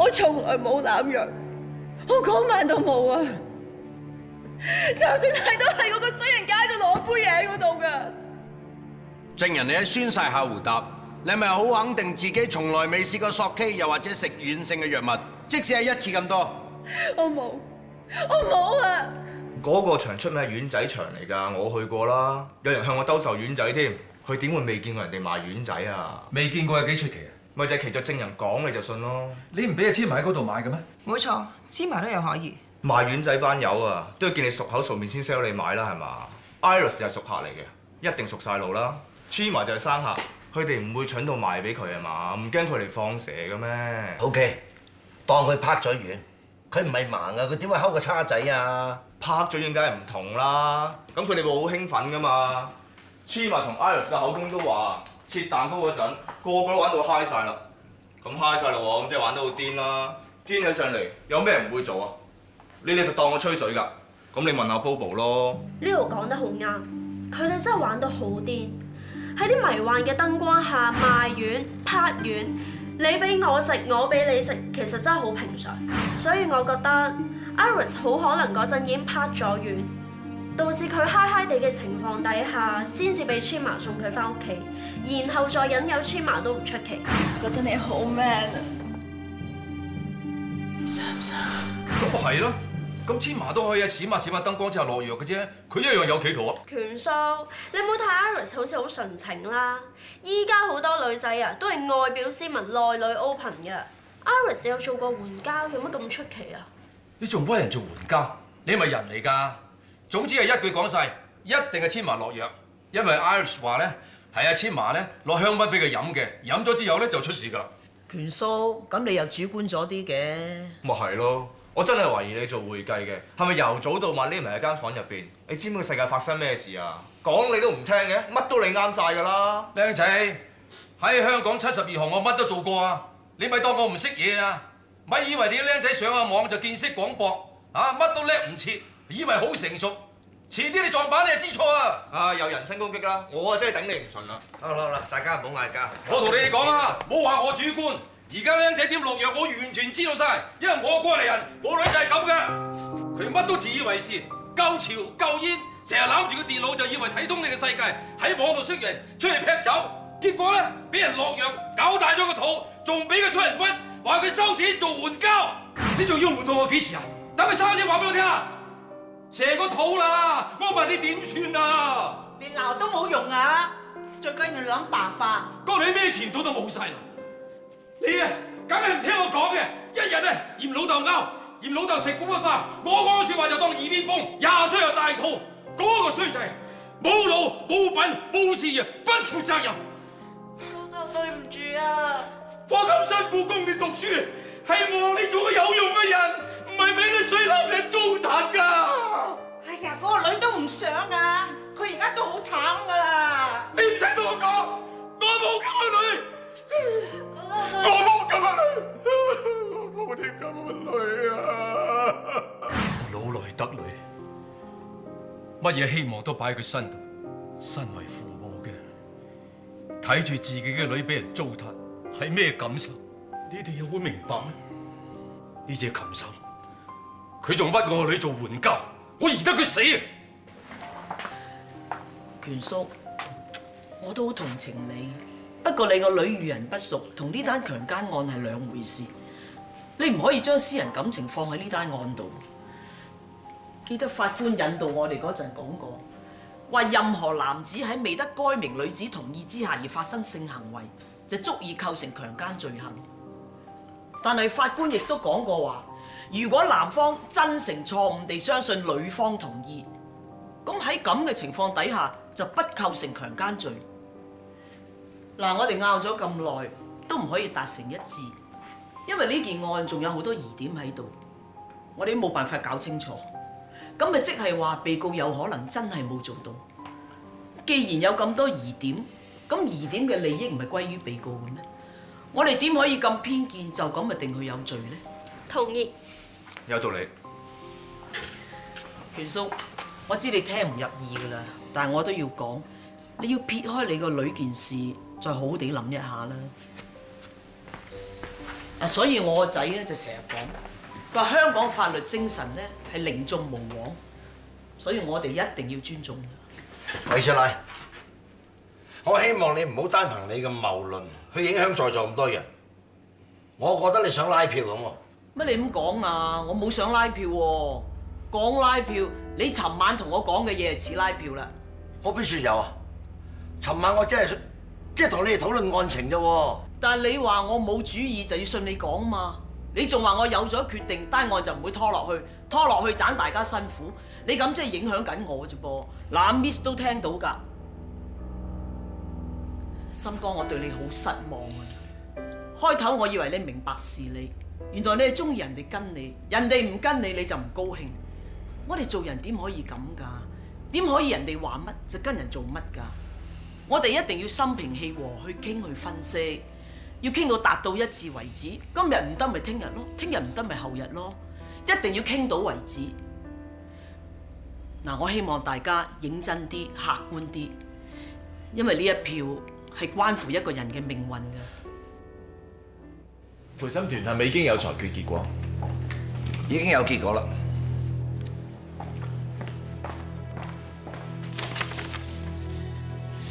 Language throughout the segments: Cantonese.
我從來冇濫藥，我嗰晚都冇啊！就算係都係我個衰人加咗落我杯嘢嗰度㗎。證人你喺宣誓下回答，你係咪好肯定自己從來未試過索 K 又或者食軟性嘅藥物，即使係一次咁多？我冇啊！嗰個場出名係丸仔場嚟㗎，我去過啦，有人向我兜售丸仔添，佢點會未見過人哋賣丸仔啊？未見過有幾出奇啊！咪就係其實證人講你就信咯。你唔俾阿芝麻喺嗰度買嘅咩？冇錯，芝麻都有可疑。賣丸仔班友啊，都要見你熟口熟面先 sell 你買啦，係嘛 ？Iris 就係熟客嚟嘅，一定熟晒路啦。Chima 就係生客，佢哋唔會搶到賣俾佢係嘛？唔驚佢嚟放蛇嘅咩 ？OK， 當佢拍咗丸，佢唔係盲啊，佢點會睺個叉仔啊？拍咗丸梗係唔同啦，咁佢哋會好興奮噶嘛 ？Chima 同 Iris 嘅口供都話，切蛋糕嗰陣個個都玩到嗨晒啦，咁嗨晒啦喎，咁即係玩得好癲啦！癲起上嚟有咩唔會做啊？你哋就當我吹水㗎，咁你問下 Bobo 咯。呢度講得好啱，佢哋真係玩到好癲，喺啲迷幻嘅燈光下賣丸、拍丸，你俾我食，我俾你食，其實真係好平常。所以我覺得 Iris 好可能嗰陣已經拍咗丸，導致佢嗨嗨地嘅情況底下，先至俾 Chima 送佢翻屋企，然後再引誘 Chima 都唔出奇。覺得你好 man 啊！你想唔想？咁咪係咯，咁芝麻都可以喺閃下燈光之後落藥嘅啫，佢一樣有企圖啊！權叔，你冇睇 Iris 好似好純情啦，依家好多女仔啊都係外表斯文，內裏 open 嘅。Iris 有做過援交，有乜咁出奇啊？你仲幫人做援交？你係咪人嚟㗎？總之係一句講晒，一定係芝麻落藥，因為 Iris 話咧係阿芝麻咧落香檳俾佢飲嘅，飲咗之後咧就出事㗎啦。權叔，咁你又主觀咗啲嘅。咪係咯，我真係懷疑你做會計嘅，係咪由早到晚匿埋喺間房入邊？你知唔知個世界發生咩事啊？講你都唔聽嘅，乜都你啱晒㗎啦。靚仔喺香港72行，我乜都做過啊！你咪當我唔識嘢啊！咪以為你靚仔上下網就見識廣博啊，乜都叻唔切，以為好成熟，遲啲你撞板你就知錯啊！啊，有人身攻擊啦，我啊真係頂你唔順啦。好啦，大家唔好嗌交。我同你哋講啊，冇話我主觀。而家靚仔點落藥，我完全知道晒，因為我過嚟人，冇女就係咁嘅。佢乜都自以為是，夠潮夠煙，成日攬住個電腦就以為睇通你嘅世界，喺網度識人，出去劈酒，結果咧俾人落藥，搞大咗個肚，仲俾佢出人屈，話佢收錢做援交。你仲要瞞到我幾時啊？等佢生先話俾我聽啊！成個肚啦，我問你點算啊？你鬧都冇用啊！最緊要諗辦法。哥你咩前途都冇晒啦！你啊，梗係唔聽我講嘅，一日啊嫌老豆拗，嫌老豆食古不化，我講嘅説話就當耳邊風。20歲又大肚，嗰個衰仔冇腦冇品冇事業，不負責任。老豆對唔住啊！我咁辛苦供你讀書，係望你做個有用嘅人，唔係俾個衰男人糟蹋㗎。哎呀，嗰個女都唔想啊！佢而家都好慘㗎啦！你唔使同我講，我冇咁嘅女。我冇咁嘅女，我冇啲咁嘅女啊！我老來得女，乜嘢希望都擺喺佢身度。身為父母嘅，睇住自己嘅女俾人糟蹋，係咩感受？你哋又會明白咩？呢隻禽獸，佢仲屈我個女做援交，我宜得佢死啊！權叔，我都好同情你。不過你個女遇人不淑，同呢單強姦案係兩回事。你唔可以將私人感情放喺呢單案度。記得法官引導我哋嗰陣講過，話任何男子喺未得該名女子同意之下而發生性行為，就足以構成強姦罪行。但係法官亦都講過話，如果男方真誠錯誤地相信女方同意，咁喺咁嘅情況底下就不構成強姦罪。嗱，我哋拗咗咁耐，都唔可以達成一致，因為呢件案仲有好多疑點喺度，我哋都冇辦法搞清楚。咁咪即係話被告有可能真係冇做到。既然有咁多疑點，咁疑點嘅利益唔係歸於被告嘅咩？我哋點可以咁偏見就咁咪定佢有罪呢？同意。有道理。權叔，我知你聽唔入耳㗎啦，但係我都要講，你要撇開你個女件事，再好好地諗一下啦。啊，所以我個仔咧就成日講，佢話香港法律精神咧係寧縱毋枉，所以我哋一定要尊重佢。韋師奶，我希望你唔好單憑你嘅謬論去影響在座咁多人。我覺得你想拉票咁喎。乜你咁講啊？我冇想拉票喎，講拉票，你尋晚同我講嘅嘢係似拉票啦。我邊算有啊？尋晚我真係同你哋討論案情啫喎。但係你話我冇主意就要信你講嘛？你仲話我有咗決定，單案就唔會拖落去，拖落去盞大家辛苦。你咁即係影響緊我啫噃。嗱 ，Miss 都聽到㗎。心哥，我對你好失望啊！開頭我以為你明白事理，原來你係中意人哋跟你，人哋唔跟你你就唔高興。我哋做人點可以咁㗎？點可以人哋話乜就跟人做乜㗎？我哋一定要心平氣和去傾去分析，要傾到達到一致為止。今日唔得咪聽日咯，聽日唔得咪後日咯，一定要傾到為止。嗱，我希望大家認真啲、客觀啲，因為呢一票係關乎一個人嘅命運㗎。陪審團係咪已經有裁決結果？已經有結果啦。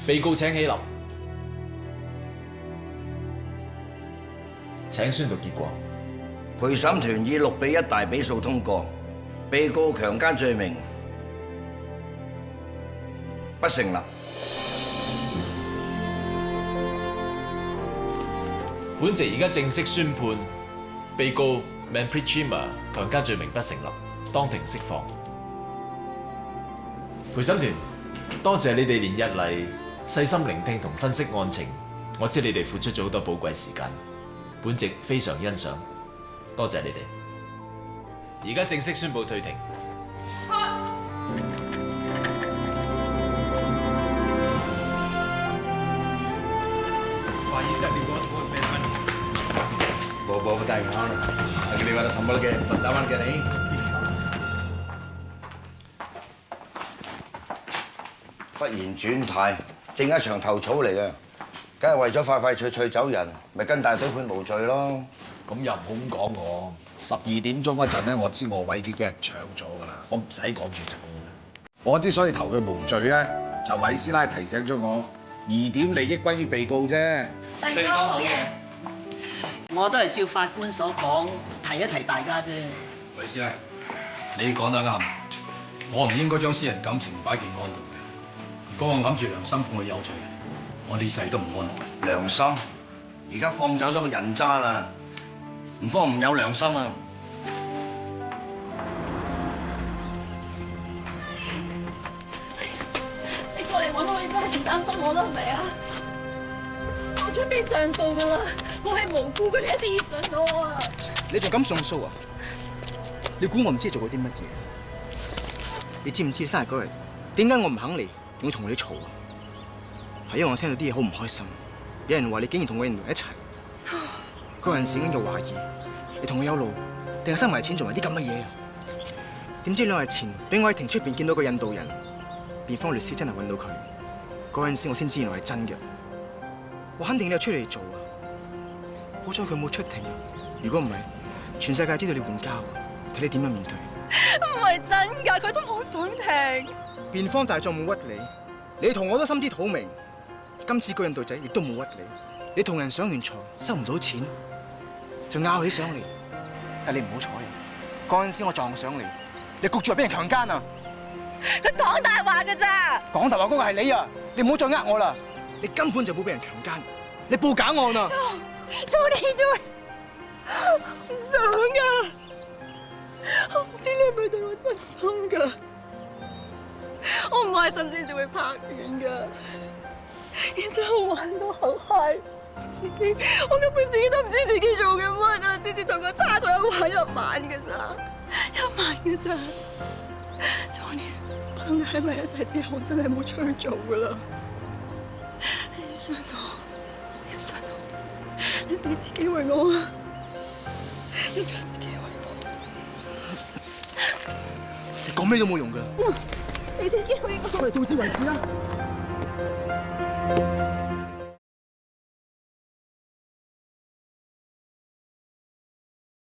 被告請起立。請宣讀結果。陪審團以6-1大比數通過，被告強姦罪名不成立。本席而家正式宣判，被告 Manpreet Cheema 強姦罪名不成立，當庭釋放。陪審團，多謝你哋連日嚟細心聆聽同分析案情，我知你哋付出咗好多寶貴時間，本席非常欣賞，多謝你哋。而家正式宣布退庭。Bawa pertanyaan, lagi ada sambal ke pertawan ke ni? 忽然轉態，正一場頭草嚟嘅，梗係為咗快快脆脆走人，咪跟大隊判無罪咯。咁又唔好咁講我，12點鐘嗰陣咧，我知我位已經俾人搶咗㗎啦，我唔使趕住走。我之所以投佢無罪咧，就韋師奶提醒咗我，2點利益歸於被告啫。正當好嘅。我都係照法官所講，提一提大家啫。韋師奶，你講得啱，我唔應該將私人感情擺件案度嘅。如果我揞住良心判佢有罪，我呢世都唔安樂。良心，而家放走咗個人渣啦，唔放唔有良心啊！你過嚟揾我，你真係唔擔心我啦，係咪啊？我準備上訴㗎啦，我係無辜嘅，你一定要信我啊！你仲敢上訴啊？你估我唔知做過啲乜嘢？你知唔知生日嗰日點解我唔肯嚟，仲要同你嘈啊？係因為我聽到啲嘢好唔開心，有人話你竟然同個印度人一齊。嗰陣時已經有懷疑，你同佢有路，定係收埋錢做埋啲咁嘅嘢啊？點知2日前俾我喺庭出邊見到個印度人，辯方律師真係揾到佢。嗰陣時我先知原來係真嘅。我肯定你有出嚟做啊！好彩佢冇出庭啊！如果唔係，全世界知道你換膠，睇你點樣面對。唔係真㗎，佢都冇上庭。辯方大狀冇屈你，你同我都心知肚明。今次個印度仔亦都冇屈你，你同人上完床收唔到錢，就拗起上嚟。但你唔好彩啊！嗰陣時我撞上嚟，你焗住話俾人強姦啊！佢講大話㗎咋？講大話嗰個係你啊！你唔好再呃我啦！你根本就冇俾人強姦，你報假案啊！做你唔想㗎，我唔知你係咪對我真心㗎？我唔開心先至會拍完㗎，然之後玩到好嗨，我根本自己都唔知自己做緊乜啊！次次同我差咗1晚㗎咋，1晚㗎咋。昨年我同你喺埋一齊之後，我真係冇出去做㗎啦。你信我，你信我，你俾次機會我啊！你俾次機會我。你講咩都冇用㗎。俾次機會我。我哋到此為止啦。